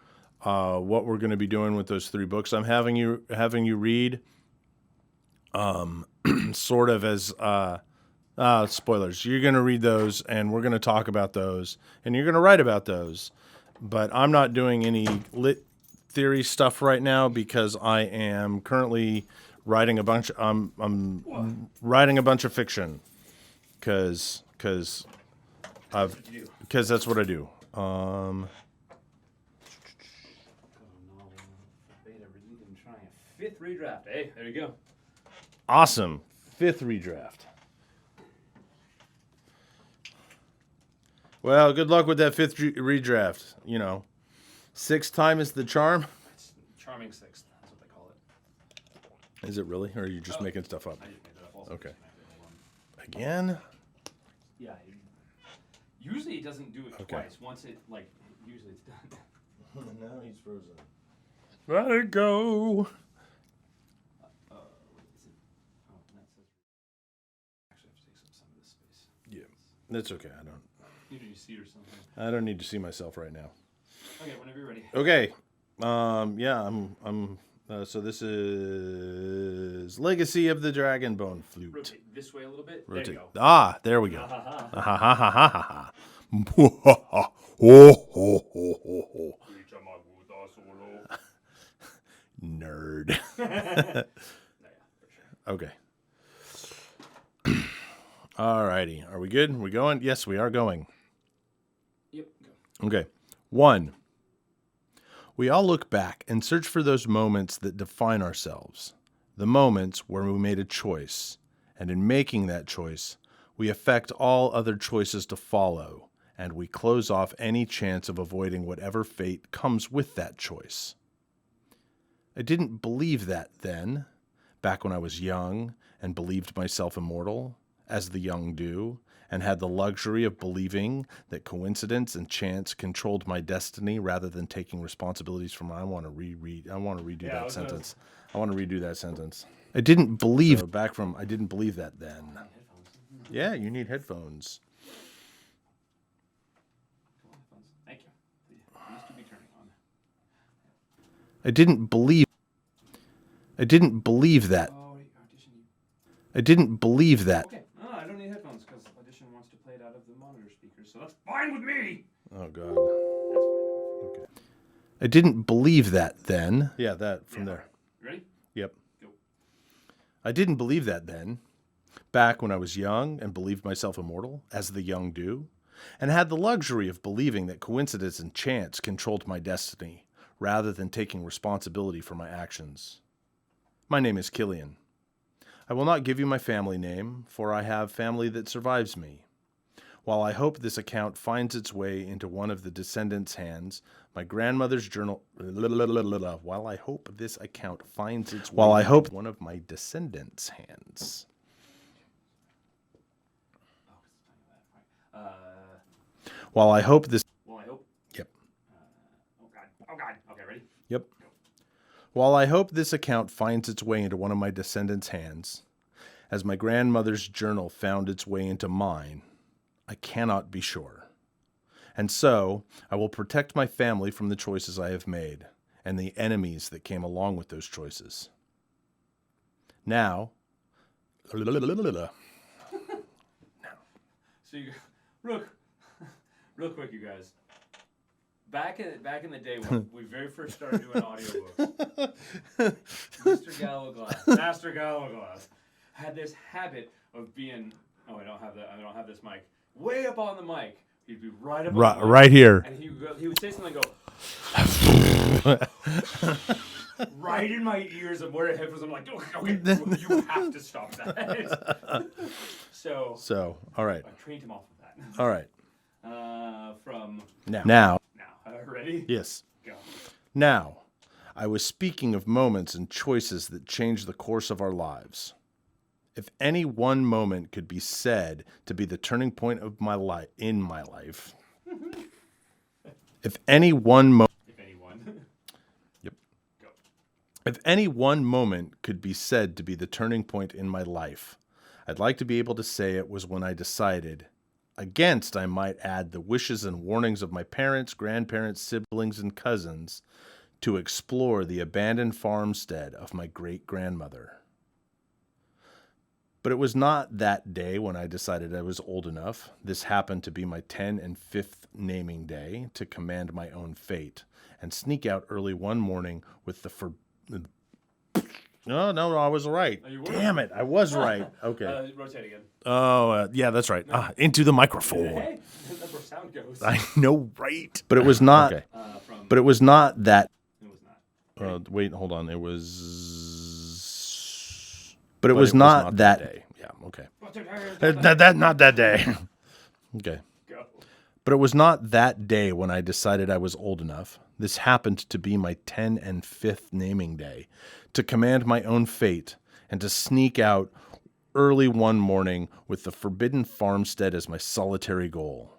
what we're going to be doing with those 3 books I'm having you read. Sort of as spoilers. You're going to read those, and we're going to talk about those, and you're going to write about those. But I'm not doing any lit theory stuff right now because I am currently writing a bunch. I'm writing a bunch of fiction because that's what I do. Fifth redraft. Hey, there you go. Awesome. 5th redraft. Well, good luck with that 5th redraft. 6th time is the charm. It's charming 6th. That's what they call it. Is it really? Or are you just making stuff up? I just made that up also. Okay. Again? Yeah. Usually it doesn't do it Okay. twice. Once it, like, usually it's done. Now he's frozen. Let it go. What is it? Oh, that says. Actually, I have to take some of this space. Yeah, that's okay. You need to see or something. I don't need to see myself right now. Okay, whenever you're ready. Okay. Yeah, so this is Legacy of the Dragonbone Flute. Rotate this way a little bit. Rotate. There you go. Ah, there we go. Ha, ha, ha. Ha ha ha ha ha ha. Ho, ho, ho, ho, ho. Nerd. No, yeah, for sure. Okay. Alrighty. Are we good? We going? Yes, we are going. Yep, go. Okay. 1. We all look back and search for those moments that define ourselves. The moments where we made a choice. And in making that choice, we affect all other choices to follow. And we close off any chance of avoiding whatever fate comes with that choice. I didn't believe that then, back when I was young and believed myself immortal, as the young do, and had the luxury of believing that coincidence and chance controlled my destiny rather than taking responsibilities for my... I want to redo that sentence. I want to redo that sentence. I didn't believe... So I didn't believe that then. Yeah, you need headphones. Thank you. These to be turning on. I didn't believe that. Oh, audition. I didn't believe that. Okay. No, I don't need headphones because audition wants to play it out of the monitor speakers, so that's fine with me. Oh, God. That's fine. Okay. I didn't believe that then. Yeah, that from there. You ready? Yep. Go. I didn't believe that then, back when I was young and believed myself immortal, as the young do, and had the luxury of believing that coincidence and chance controlled my destiny, rather than taking responsibility for my actions. My name is Killian. I will not give you my family name, for I have family that survives me. While I hope this account finds its way into one of the descendants' hands, my grandmother's journal... While I hope this account finds its way into one of my descendants' hands. While I hope this... Yep. Oh, God. Okay, ready? Yep. While I hope this account finds its way into one of my descendants' hands, as my grandmother's journal found its way into mine, I cannot be sure. And so, I will protect my family from the choices I have made, and the enemies that came along with those choices. Now... So you... Real quick, you guys. Back in the day when we very first started doing audiobooks, Master Gallowclass, had this habit of being. Oh, I don't have this mic. Way up on the mic. He'd be right up. On the mic, right here. And he would say something and go. Right in my ears. I'm wearing headphones. I'm like, okay, you have to stop that. So. All right. I trained him off of that. All right. From now. Ready? Yes. Go. Now, I was speaking of moments and choices that change the course of our lives. If any one moment could be said to be the turning point of my life in my life. If any one Yep. Go. If any one moment could be said to be the turning point in my life, I'd like to be able to say it was when I decided, against, I might add, the wishes and warnings of my parents, grandparents, siblings, and cousins, to explore the abandoned farmstead of my great-grandmother. But it was not that day when I decided I was old enough. This happened to be my 10 and 5th naming day to command my own fate and sneak out early one morning with the No, I was right. Oh, Damn it, I was right. Okay. Rotate again. Oh, yeah, that's right. Into the microphone. Hey, that's where sound goes. I know, right? But it was not. Okay. But it was not that. It was not. Wait, hold on. It was. But it was not that day. Yeah. Okay. Not that day. Okay. Go. But it was not that day when I decided I was old enough. This happened to be my 10 and 5th naming day, to command my own fate and to sneak out early one morning with the forbidden farmstead as my solitary goal.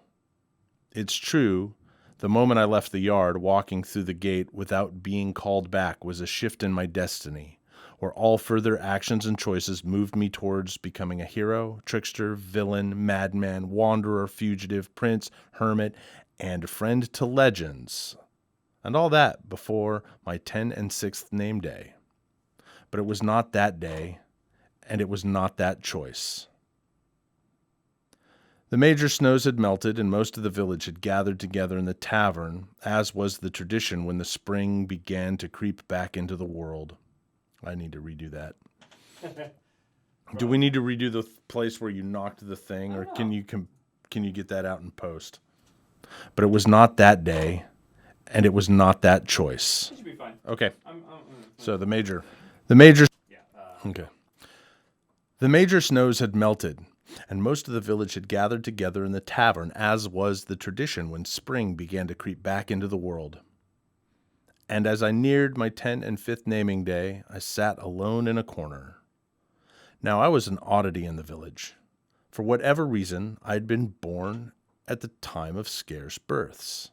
It's true, the moment I left the yard, walking through the gate without being called back was a shift in my destiny, where all further actions and choices moved me towards becoming a hero, trickster, villain, madman, wanderer, fugitive, prince, hermit, and friend to legends. And all that before my 10 and 6th name day. But it was not that day, and it was not that choice. The major snows had melted, and most of the village had gathered together in the tavern, as was the tradition when the spring began to creep back into the world. I need to redo that. Do we need to redo the place where you knocked the thing, or can you get that out in post? But it was not that day, and it was not that choice. It should be fine. Okay. So the major. Yeah. Okay. The major snows had melted, and most of the village had gathered together in the tavern, as was the tradition when spring began to creep back into the world. And as I neared my 10 and 5th naming day, I sat alone in a corner. Now I was an oddity in the village. For whatever reason, I had been born at the time of scarce births.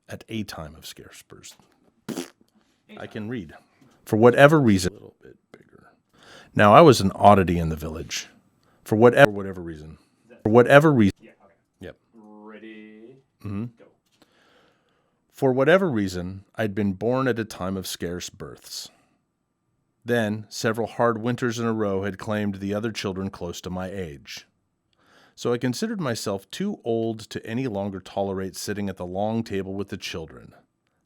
At a time of scarce births. I can read. For whatever reason, a little bit bigger. Now I was an oddity in the village. For whatever reason. For whatever reason. Yeah, okay. Yep. Ready? Mm-hmm. Go. For whatever reason, I'd been born at a time of scarce births. Then, several hard winters in a row had claimed the other children close to my age. So I considered myself too old to any longer tolerate sitting at the long table with the children.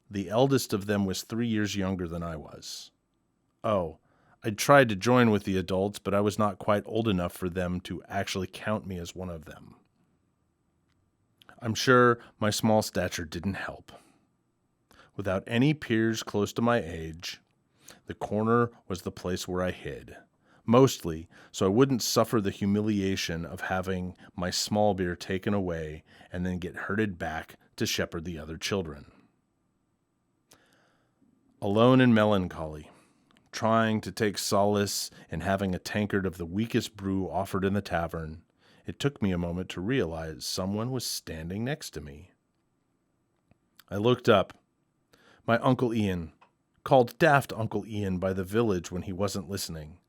The eldest of them was 3 years younger than I was. Oh, I'd tried to join with the adults, but I was not quite old enough for them to actually count me as one of them. I'm sure my small stature didn't help. Without any peers close to my age, the corner was the place where I hid, mostly so I wouldn't suffer the humiliation of having my small beer taken away and then get herded back to shepherd the other children. Alone and melancholy, trying to take solace in having a tankard of the weakest brew offered in the tavern, it took me a moment to realize someone was standing next to me. I looked up. My Uncle Ian, called Daft Uncle Ian by the village when he wasn't listening,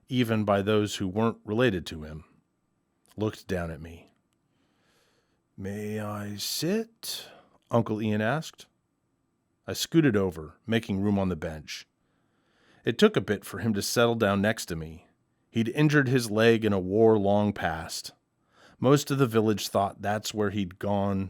even by those who weren't related to him, looked down at me. "May I sit?" Uncle Ian asked. I scooted over, making room on the bench. It took a bit for him to settle down next to me. He'd injured his leg in a war long past. Most of the village thought that's where he'd gone.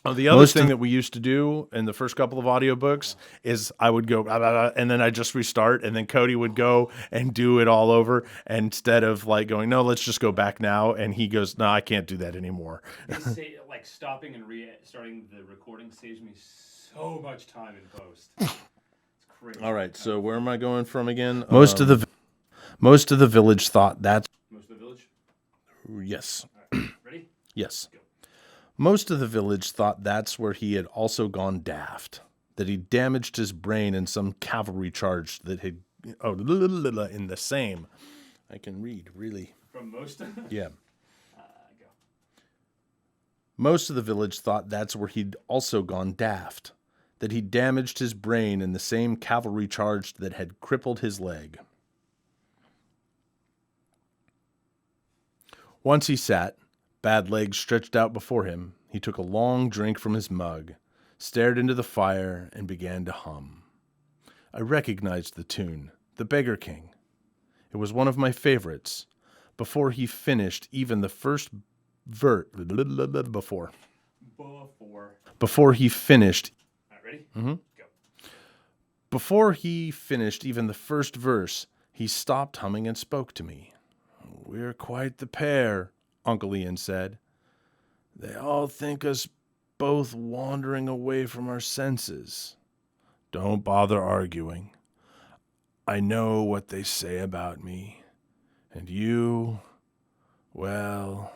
Oh, the other thing that we used to do in the first couple of audiobooks is I would go, and then I just restart, and then Cody would go and do it all over instead of like going, no, let's just go back now. And he goes, no, I can't do that anymore. Say, like stopping and restarting the recording saves me so much time in post. It's crazy. All right, so where am I going from again? Most of the village thought that's... Most of the village? Yes. All right, ready? Yes. Go. Most of the village thought that's where he had also gone daft, that he damaged his brain in some cavalry charge that had... in the same. I can read, really. From most of them? Yeah. Go. Most of the village thought that's where he'd also gone daft, that he damaged his brain in the same cavalry charge that had crippled his leg. Once he sat, bad legs stretched out before him. He took a long drink from his mug, stared into the fire, and began to hum. I recognized the tune, The Beggar King. It was one of my favorites. Before he finished even the first Before he finished... All right, ready? Mm-hmm. Go. Before he finished even the first verse, he stopped humming and spoke to me. "We're quite the pair," Uncle Ian said. "They all think us both wandering away from our senses. Don't bother arguing. I know what they say about me. And you, well,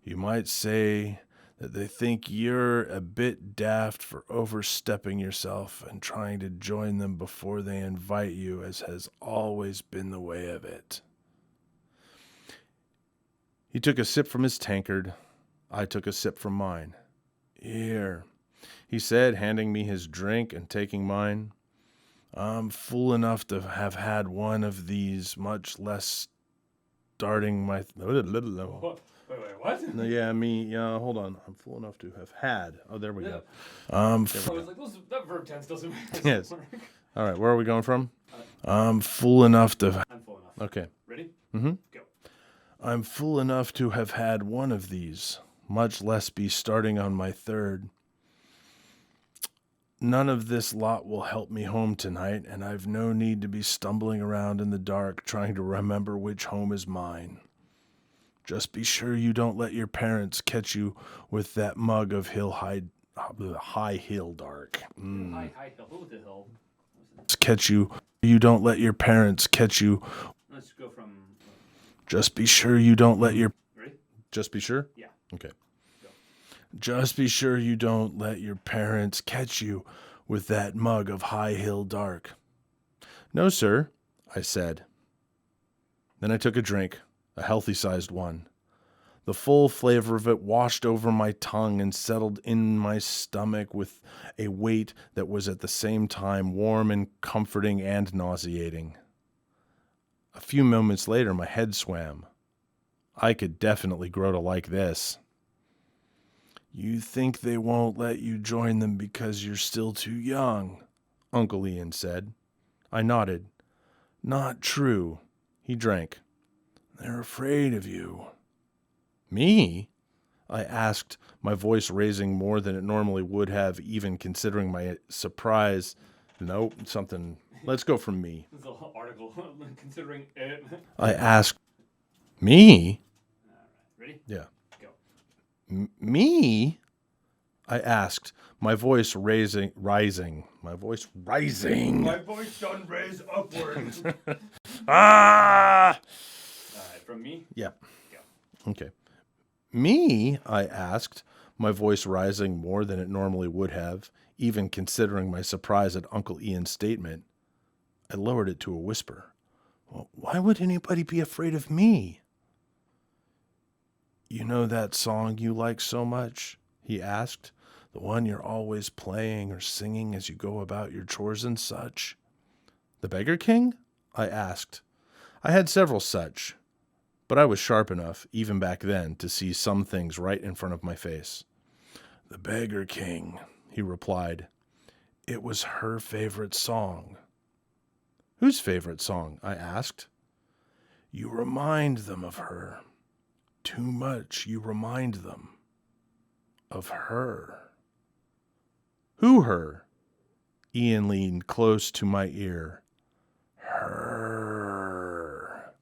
you might say that they think you're a bit daft for overstepping yourself and trying to join them before they invite you, as has always been the way of it. He took a sip from his tankard. I took a sip from mine. Here, he said, handing me his drink and taking mine. I'm fool enough to have had one of these, much less starting my... Wait, what? Yeah, hold on. I'm fool enough to have had... Oh, there we go. I was like, that verb tense doesn't Yes. work. All right, where are we going from? I'm fool enough to... I'm full enough. Okay. Ready? Mm-hmm. Go. I'm fool enough to have had one of these, much less be starting on my third. None of this lot will help me home tonight, and I've no need to be stumbling around in the dark trying to remember which home is mine. Just be sure you don't let your parents catch you with that mug of high hill dark. High hill. Who the hell? Catch you. You don't let your parents catch you. Let's go from... Just be sure you don't let your... Ready? Just be sure? Yeah. Okay. Go. Just be sure you don't let your parents catch you with that mug of high hill dark. No, sir, I said. Then I took a drink, a healthy-sized one. The full flavor of it washed over my tongue and settled in my stomach with a weight that was at the same time warm and comforting and nauseating. A few moments later, my head swam. I could definitely grow to like this. You think they won't let you join them because you're still too young, Uncle Ian said. I nodded. Not true. He drank. They're afraid of you. Me? I asked, my voice raising more than it normally would have, even considering my surprise. Nope, something. Let's go from me. This is a whole article considering it. I asked, me? All right. Ready? Yeah. Go. Me? I asked, my voice rising. My voice rising. My voice done raise upwards. Ah! All right, from me? Yeah. Go. Okay. Me? I asked, my voice rising more than it normally would have, even considering my surprise at Uncle Ian's statement. I lowered it to a whisper. Well, why would anybody be afraid of me? You know that song you like so much? He asked. The one you're always playing or singing as you go about your chores and such. The Beggar King? I asked. I had several such, but I was sharp enough, even back then, to see some things right in front of my face. The Beggar King, he replied. It was her favorite song. Whose favorite song? I asked. You remind them of her. Too much you remind them of her. Who her? Ian leaned close to my ear. Her.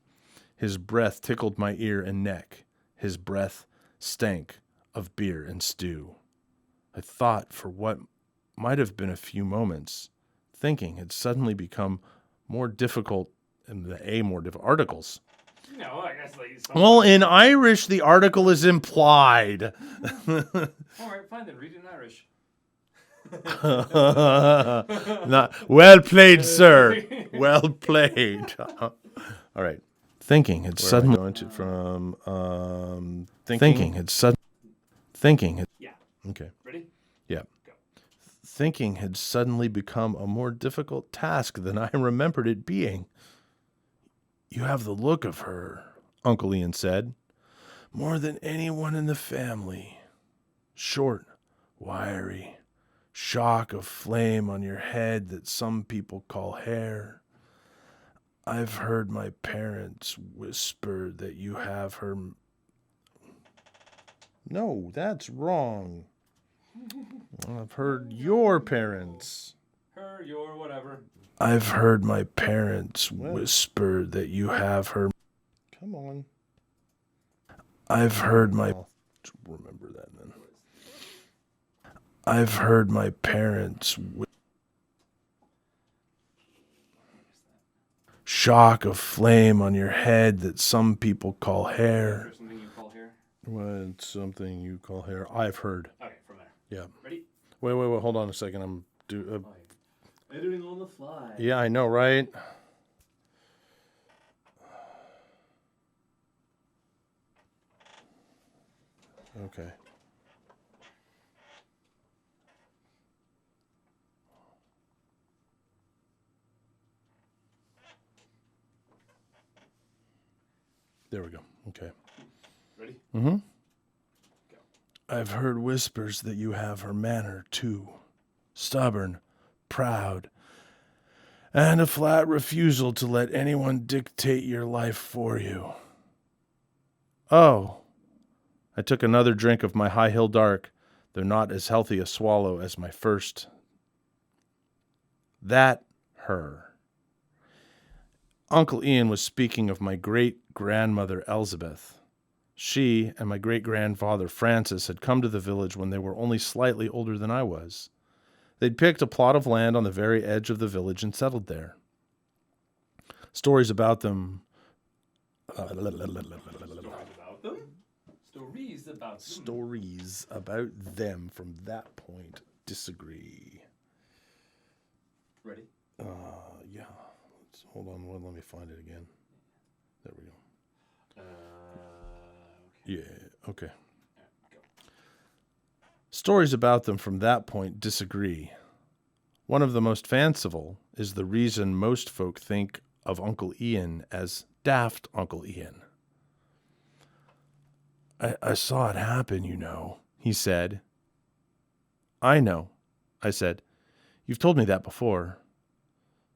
His breath tickled my ear and neck. His breath stank of beer and stew. I thought for what might have been a few moments. Thinking had suddenly become more difficult in the more difficult articles. No, I guess like... Well, in Irish, the article is implied. All right, fine then. Read it in Irish. Well played, sir. Well played. All right. Thinking had suddenly going to from thinking had suddenly thinking. Yeah. Okay. Ready? Yeah. Go. Thinking had suddenly become a more difficult task than I remembered it being. You have the look of her, Uncle Ian said, more than anyone in the family. Short, wiry, shock of flame on your head that some people call hair. I've heard my parents whisper that you have her... No, that's wrong. I've heard your parents. Her, your, whatever. I've heard my parents whisper that you have her... Come on. I've heard my... Remember that then. I've heard my parents... Shock of flame on your head that some people call hair. Is there something you call hair? What's something you call hair? I've heard. Okay, from there. Yeah. Ready? Wait. Hold on a second. I'm Editing on the fly. Yeah, I know, right? Okay. There we go. Okay. Ready? Mm-hmm. Go. I've heard whispers that you have her manner, too. Stubborn, proud, and a flat refusal to let anyone dictate your life for you. Oh. I took another drink of my High Hill Dark, though not as healthy a swallow as my first. That her. Uncle Ian was speaking of my great-grandmother Elizabeth. She and my great-grandfather Francis had come to the village when they were only slightly older than I was. They'd picked a plot of land on the very edge of the village and settled there. Stories about them... Stories about them from that point disagree. Ready? Yeah. Hold on, let me find it again. There we go. Okay. Yeah, okay. Go. Stories about them from that point disagree. One of the most fanciful is the reason most folk think of Uncle Ian as daft Uncle Ian. I saw it happen, you know, he said. I know, I said. You've told me that before.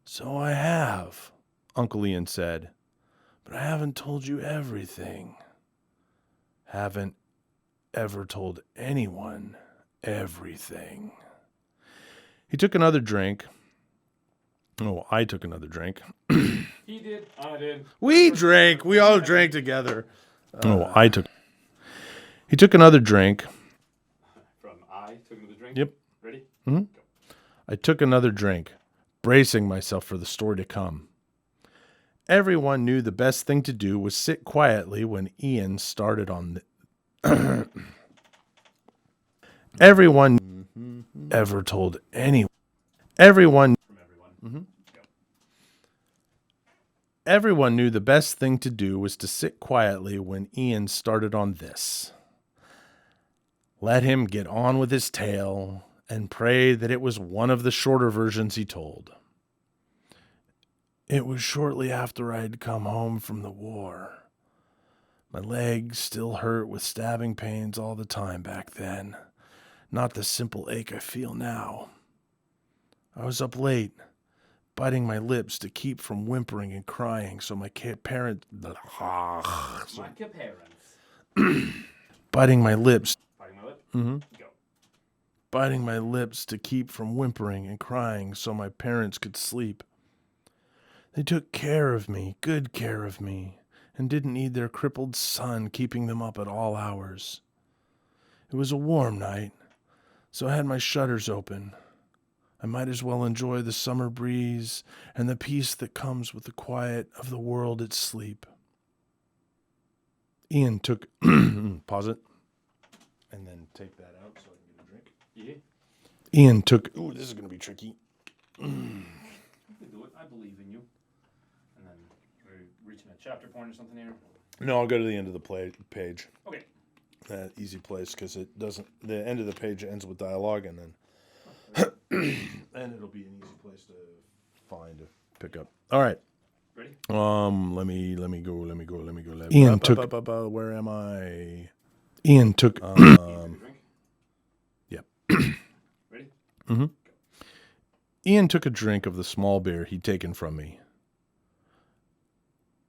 So I have, Uncle Ian said. But I haven't told you everything. Haven't ever told anyone everything. He took another drink. Oh, I took another drink. He did. I did. We drank. We all drank together. He took another drink. From I took another drink? Yep. Ready? Mm-hmm. Go. I took another drink, bracing myself for the story to come. Everyone knew the best thing to do was sit quietly when Ian started on the... Everyone ever told anyone. Everyone... From everyone. Mm-hmm. Go. Everyone knew the best thing to do was to sit quietly when Ian started on this. Let him get on with his tale and pray that it was one of the shorter versions he told. It was shortly after I'd come home from the war. My legs still hurt with stabbing pains all the time back then. Not the simple ache I feel now. I was up late, biting my lips to keep from whimpering and crying so my parents... Biting my lips... Mm-hmm. Go. Biting my lips to keep from whimpering and crying so my parents could sleep. They took care of me, good care of me, and didn't need their crippled son keeping them up at all hours. It was a warm night, so I had my shutters open. I might as well enjoy the summer breeze and the peace that comes with the quiet of the world at sleep. Ian took... Pause it. And then take that out so I can get a drink. Yeah. Ian took... Ooh, this is going to be tricky. You can do it. I believe in you. And then we're reaching a chapter point or something here. No, I'll go to the end of the page. Okay. That easy place, because it doesn't... The end of the page ends with dialogue, and then... and it'll be an easy place to find, to pick up. All right. Ready? Let me go. Ian took... Where am I? Ian took... Yep. Ready? Mm-hmm. Ian took a drink of the small beer he'd taken from me.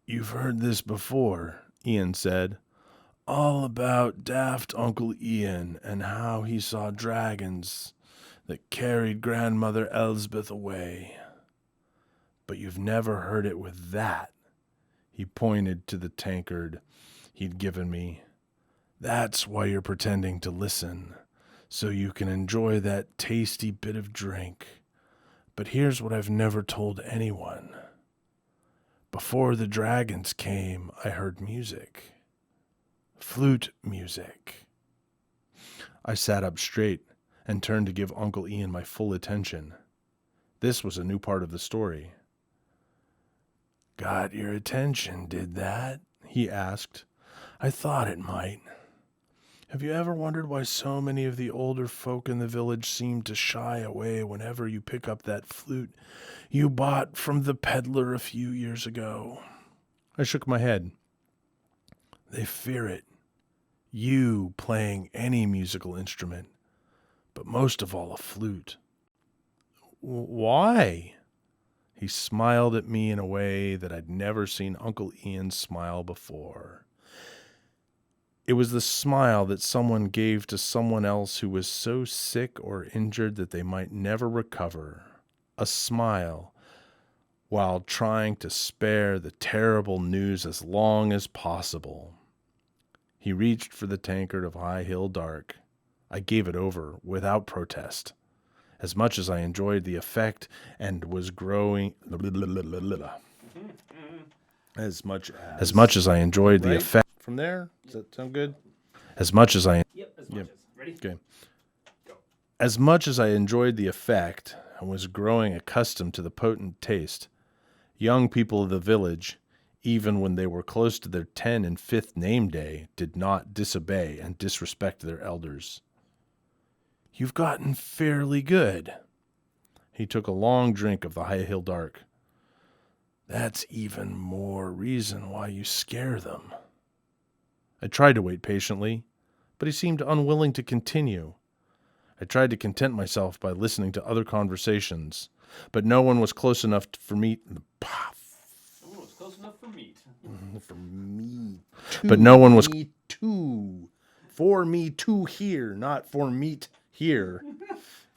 You've heard this before, Ian said. All about daft Uncle Ian and how he saw dragons that carried Grandmother Elizabeth away. But you've never heard it with that. He pointed to the tankard he'd given me. That's why you're pretending to listen, so you can enjoy that tasty bit of drink. But here's what I've never told anyone. Before the dragons came, I heard music. Flute music. I sat up straight and turned to give Uncle Ian my full attention. This was a new part of the story. Got your attention, did that? He asked. I thought it might. Have you ever wondered why so many of the older folk in the village seem to shy away whenever you pick up that flute you bought from the peddler a few years ago? I shook my head. They fear it. You playing any musical instrument, but most of all a flute. Why? He smiled at me in a way that I'd never seen Uncle Ian smile before. It was the smile that someone gave to someone else who was so sick or injured that they might never recover. A smile while trying to spare the terrible news as long as possible. He reached for the tankard of High Hill Dark. I gave it over without protest. As much as I enjoyed the effect and was growing... As much as I enjoyed the effect... From there? Does that sound good? As much as I... Yep, as much as. Ready? Okay. Go. As much as I enjoyed the effect and was growing accustomed to the potent taste, young people of the village, even when they were close to their 10 and 5th name day, did not disobey and disrespect their elders. You've gotten fairly good. He took a long drink of the High Hill Dark. That's even more reason why you scare them. I tried to wait patiently, but he seemed unwilling to continue. I tried to content myself by listening to other conversations, but no one was close enough for me... No one was close enough for meat. For me. But no one was... For me to hear, not for meat here.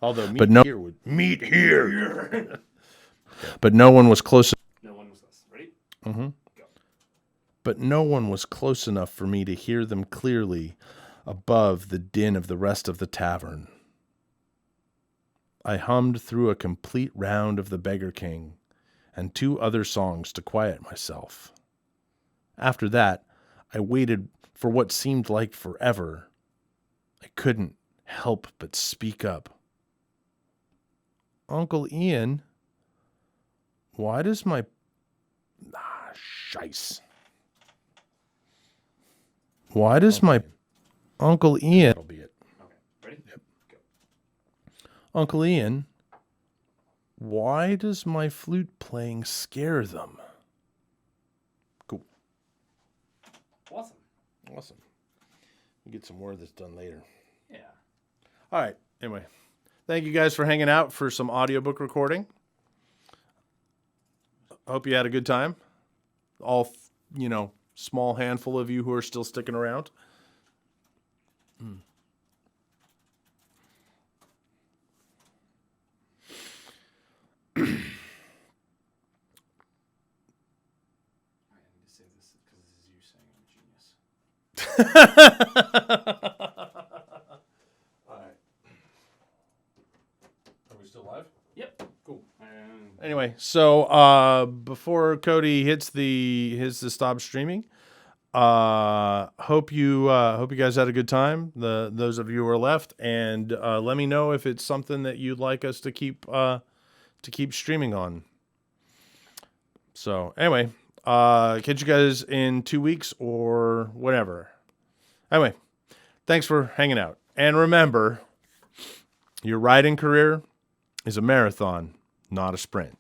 Although meat here would... Meat here! But no one was close... No one was close. Ready? Mm-hmm. Go. But no one was close enough for me to hear them clearly above the din of the rest of the tavern. I hummed through a complete round of the Beggar King and 2 other songs to quiet myself. After that, I waited for what seemed like forever. I couldn't help but speak up. Uncle Ian, why does my... Shice. Why does my... Uncle Ian... That'll be it. Okay. Ready? Yep. Go. Uncle Ian, why does my flute playing scare them? Cool. Awesome. Awesome. We'll get some more of this done later. Yeah. All right. Anyway, thank you guys for hanging out for some audiobook recording. Hope you had a good time. All, small handful of you who are still sticking around. I need to save this because this is you saying I'm a genius. All right. Are we still live? Yep. Cool. And Anyway, so before Cody hits the stop streaming, hope you guys had a good time. Those of you who are left, and let me know if it's something that you'd like us to keep streaming on. So anyway, catch you guys in 2 weeks or whatever. Anyway, thanks for hanging out, and remember, your writing career is a marathon, not a sprint.